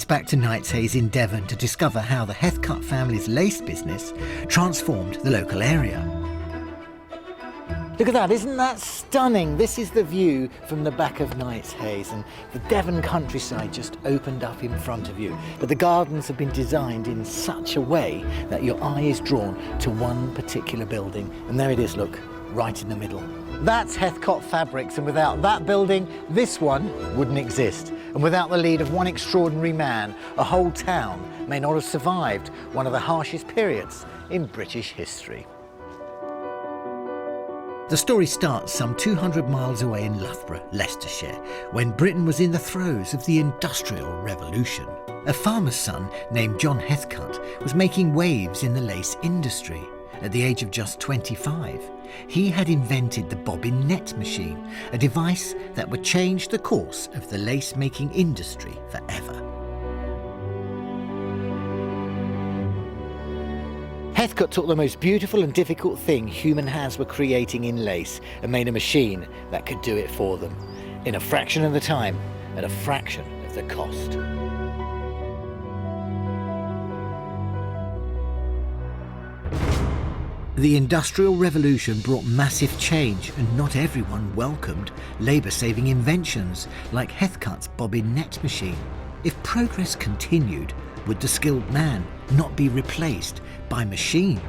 hiked back to Knightshays in Devon to discover how the Heathcote family's lace business transformed the local area. Look at that, isn't that stunning? This is the view from the back of Knightshays, and the Devon countryside just opened up in front of you. But the gardens have been designed in such a way that your eye is drawn to one particular building. And there it is, look, right in the middle. That's Heathcote Fabrics, and without that building, this one wouldn't exist. And without the lead of one extraordinary man, a whole town may not have survived one of the harshest periods in British history. The story starts some 200 miles away in Loughborough, Leicestershire, when Britain was in the throes of the Industrial Revolution. A farmer's son named John Heathcote was making waves in the lace industry. At the age of just 25, he had invented the bobbin net machine, a device that would change the course of the lace-making industry forever. Heathcote took the most beautiful and difficult thing human hands were creating in lace and made a machine that could do it for them, in a fraction of the time, at a fraction of the cost. The Industrial Revolution brought massive change, and not everyone welcomed labour-saving inventions like Heathcote's bobbin net machine. If progress continued, would the skilled man not be replaced by machine?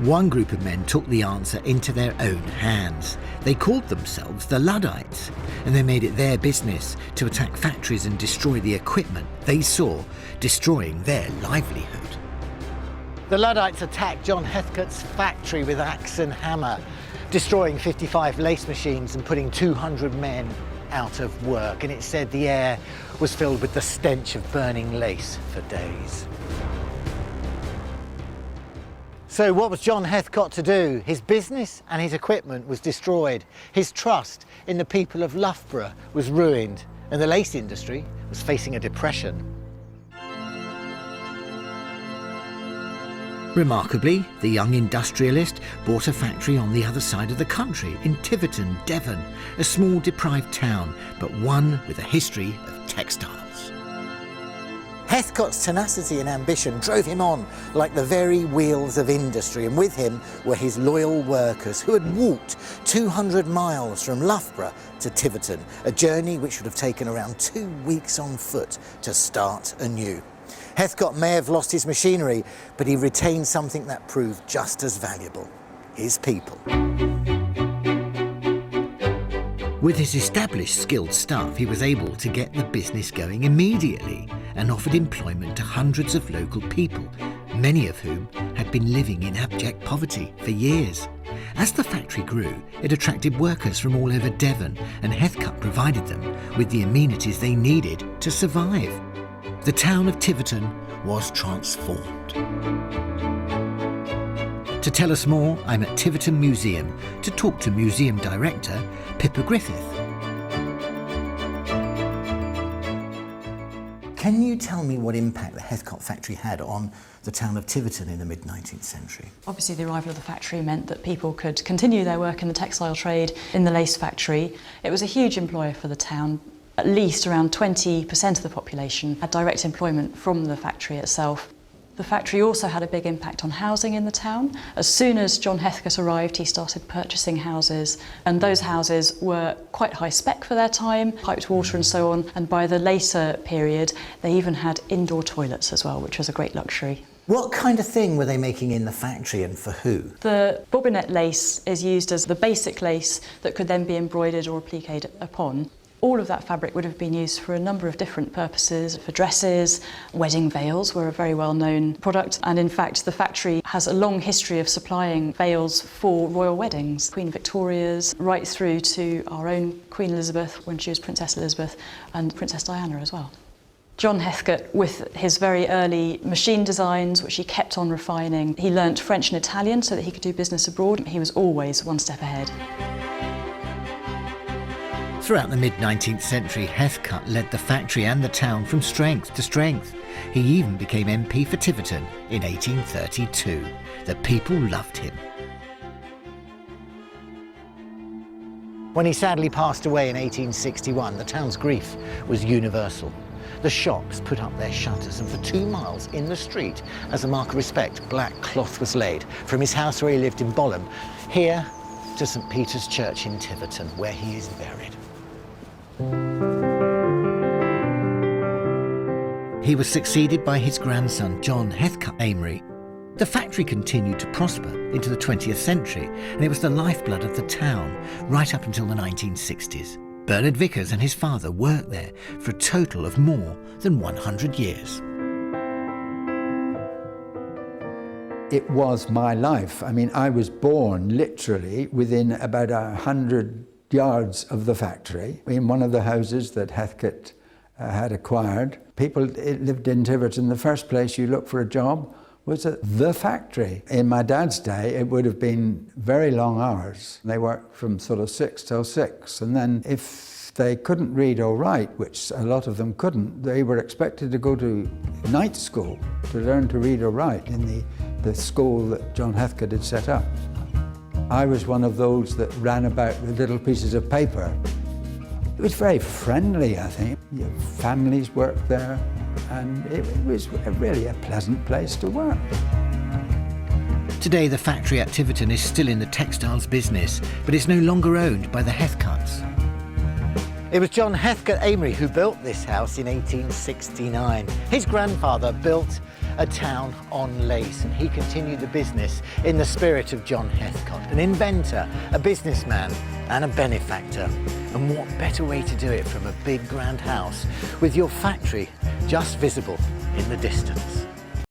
One group of men took the answer into their own hands. They called themselves the Luddites, and they made it their business to attack factories and destroy the equipment they saw destroying their livelihood. The Luddites attacked John Heathcote's factory with axe and hammer, destroying 55 lace machines and putting 200 men out of work. And it said the air was filled with the stench of burning lace for days. So what was John Heathcote to do? His business and his equipment was destroyed. His trust in the people of Loughborough was ruined, and the lace industry was facing a depression. Remarkably, the young industrialist bought a factory on the other side of the country in Tiverton, Devon, a small deprived town, but one with a history of textiles. Heathcote's tenacity and ambition drove him on like the very wheels of industry, and with him were his loyal workers who had walked 200 miles from Loughborough to Tiverton, a journey which would have taken around 2 weeks on foot to start anew. Heathcote may have lost his machinery, but he retained something that proved just as valuable: his people. With his established skilled staff, he was able to get the business going immediately and offered employment to hundreds of local people, many of whom had been living in abject poverty for years. As the factory grew, it attracted workers from all over Devon, and Heathcote provided them with the amenities they needed to survive. The town of Tiverton was transformed. To tell us more, I'm at Tiverton Museum to talk to Museum Director Pippa Griffith. Can you tell me what impact the Heathcote factory had on the town of Tiverton in the mid-19th century? Obviously, the arrival of the factory meant that people could continue their work in the textile trade in the lace factory. It was a huge employer for the town. At least around 20% of the population had direct employment from the factory itself. The factory also had a big impact on housing in the town. As soon as John Heathcote arrived, he started purchasing houses, and those houses were quite high spec for their time, piped water and so on, and by the later period they even had indoor toilets as well, which was a great luxury. What kind of thing were they making in the factory, and for who? The bobbinet lace is used as the basic lace that could then be embroidered or appliqued upon. All of that fabric would have been used for a number of different purposes, for dresses. Wedding veils were a very well-known product, and in fact the factory has a long history of supplying veils for royal weddings, Queen Victoria's, right through to our own Queen Elizabeth when she was Princess Elizabeth, and Princess Diana as well. John Heathcote, with his very early machine designs, which he kept on refining, he learnt French and Italian so that he could do business abroad. He was always one step ahead. Throughout the mid-19th century, Heathcote led the factory and the town from strength to strength. He even became MP for Tiverton in 1832. The people loved him. When he sadly passed away in 1861, the town's grief was universal. The shops put up their shutters, and for 2 miles in the street, as a mark of respect, black cloth was laid from his house where he lived in Bolham, here to St Peter's Church in Tiverton, where he is buried. He was succeeded by his grandson, John Heathcote Amery. The factory continued to prosper into the 20th century, and it was the lifeblood of the town right up until the 1960s. Bernard Vickers and his father worked there for a total of more than 100 years. It was my life. I mean, I was born literally within about 100 yards of the factory, in one of the houses that Heathcote had acquired. People lived in Tiverton. The first place you looked for a job was at the factory. In my dad's day, it would have been very long hours. They worked from sort of 6 till 6, and then if they couldn't read or write, which a lot of them couldn't, they were expected to go to night school to learn to read or write in the school that John Heathcote had set up. I was one of those that ran about with little pieces of paper. It was very friendly, I think. Families worked there, and it was really a pleasant place to work. Today, the factory at Tiverton is still in the textiles business, but it's no longer owned by the Heathcotes. It was John Heathcote Amery who built this house in 1869. His grandfather built a town on lace, and he continued the business in the spirit of John Heathcote, an inventor, a businessman and a benefactor. And what better way to do it from a big grand house with your factory just visible in the distance.